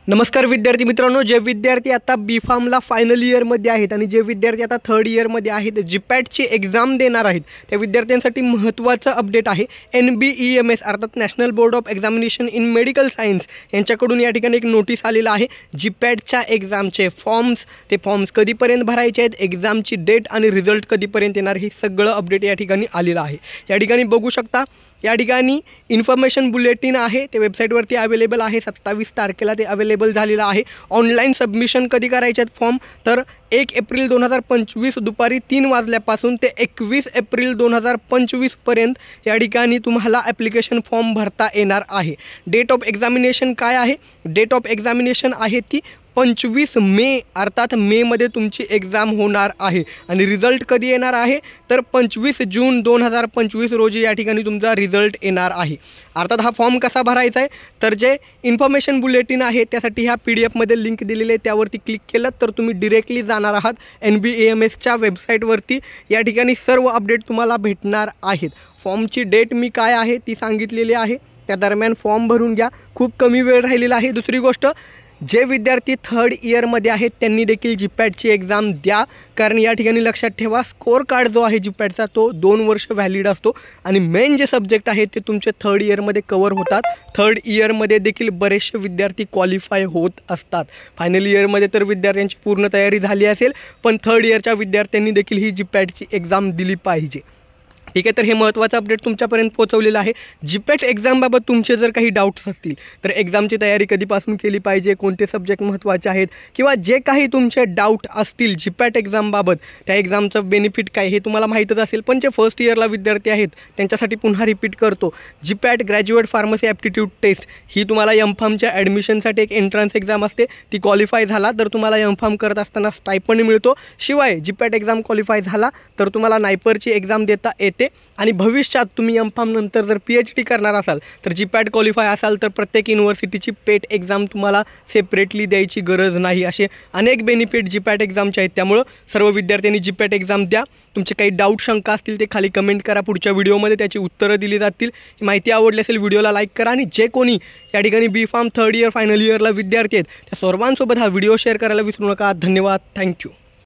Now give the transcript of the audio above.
नमस्कार विद्यार्थी मित्रांनो, जे विद्यार्थी आता बी फार्मला फायनल इयरमध्ये आहेत आणि जे विद्यार्थी आता थर्ड इयरमध्ये आहेत, जीपॅटची एक्झाम देणार आहेत, त्या विद्यार्थ्यांसाठी महत्त्वाचं अपडेट आहे. NBEMS अर्थात national board of examination in medical science यांच्याकडून या ठिकाणी एक नोटीस आलेला आहे. जीपॅटच्या एक्झामचे फॉर्म्स कधीपर्यंत भरायचे आहेत, एक्झामची डेट आणि रिझल्ट कधीपर्यंत येणार, हे सगळं अपडेट या ठिकाणी आलेलं आहे. या ठिकाणी बघू शकता, या ठिकाणी इन्फॉर्मेशन बुलेटिन आहे, ते वेबसाईटवरती अवेलेबल आहे. 27 तारखेला ते अवेलेबल झालेलं आहे. ऑनलाईन सबमिशन कधी करायचे आहेत फॉर्म, तर 1 एप्रिल 2025 दुपारी 3 वाजल्यापासून ते 21 एप्रिल 2025 पर्यंत या ठिकाणी तुम्हाला ॲप्लिकेशन फॉर्म भरता येणार आहे. डेट ऑफ एक्झामिनेशन काय आहे? डेट ऑफ एक्झामिनेशन आहे ती 25 मे, अर्थात मेमध्ये तुमची एक्झाम होणार आहे. आणि रिझल्ट कधी येणार आहे, तर 25 जून 2025 रोजी या ठिकाणी तुमचा रिझल्ट येणार आहे. अर्थात हा फॉर्म कसा भरायचा आहे, तर जे इन्फॉर्मेशन बुलेटिन आहे त्यासाठी ह्या PDF लिंक दिलेली आहे, त्यावरती क्लिक केलं तर तुम्ही डिरेक्टली जाणार आहात NBEMSच्या वेबसाईटवरती. या ठिकाणी सर्व अपडेट तुम्हाला भेटणार आहेत. फॉर्मची डेट मी काय आहे ती सांगितलेली आहे, त्या दरम्यान फॉर्म भरून घ्या, खूप कमी वेळ राहिलेला आहे. दुसरी गोष्ट, जे विद्यार्थी थर्ड इयरमध्ये आहेत त्यांनी देखील जीपॅटची एक्झाम द्या, कारण या ठिकाणी लक्षात ठेवा, स्कोअर कार्ड जो आहे जीपॅटचा तो 2 वर्ष व्हॅलिड असतो आणि मेन जे सब्जेक्ट आहेत ते तुमचे थर्ड इयरमध्ये कवर होतात. थर्ड इयरमध्ये देखील बरेचसे विद्यार्थी क्वालिफाय होत असतात. फायनल इयरमध्ये तर विद्यार्थ्यांची पूर्ण तयारी झाली असेल, पण थर्ड इयरच्या विद्यार्थ्यांनी देखील ही जीपॅटची एक्झाम दिली पाहिजे. ठीक आहे, तर हे महत्त्वाचं अपडेट तुमच्यापर्यंत पोहोचवलेलं आहे. जीपॅट एक्झामबाबत तुमचे जर काही डाऊट्स असतील तर एक्झामची तयारी कधीपासून केली पाहिजे, कोणते सब्जेक्ट महत्त्वाचे आहेत, किंवा जे काही तुमचे डाऊट असतील जीपॅट एक्झामबाबत, त्या एक्झामचं बेनिफिट काय हे तुम्हाला माहीतच असेल. पण जे फर्स्ट इयरला विद्यार्थी आहेत त्यांच्यासाठी पुन्हा रिपीट करतो, GPAT graduate pharmacy aptitude test ही तुम्हाला M.Pharmच्या ॲडमिशनसाठी एक एंट्रन्स एक्झाम असते. ती क्वालिफाय झाला तर तुम्हाला M.Pharm करत असताना स्टायपंड मिळतो. शिवाय जीपॅट एक्झाम क्वालिफाय झाला तर तुम्हाला नायपरची एक्झाम देता येते. आणि भविष्यात तुम्ही M.Pharm नंतर जर PhD करणार असाल तर जीपॅट क्वालिफाय असाल तर प्रत्येक युनिव्हर्सिटीची पेट एक्झाम तुम्हाला सेपरेटली द्यायची गरज नाही. असे अनेक बेनिफिट जीपॅट एक्झामचे आहेत. त्यामुळं सर्व विद्यार्थ्यांनी जीपॅट एक्झाम द्या. तुमचे काही डाऊट शंका असतील ते खाली कमेंट करा, पुढच्या व्हिडिओमध्ये त्याची उत्तरं दिली जातील. ही माहिती आवडली असेल व्हिडिओला लाईक करा आणि जे कोणी या ठिकाणी बी फार्म थर्ड इयर फायनल इयरला विद्यार्थी आहेत त्या सर्वांसोबत हा व्हिडिओ शेअर करायला विसरू नका. धन्यवाद. थँक्यू.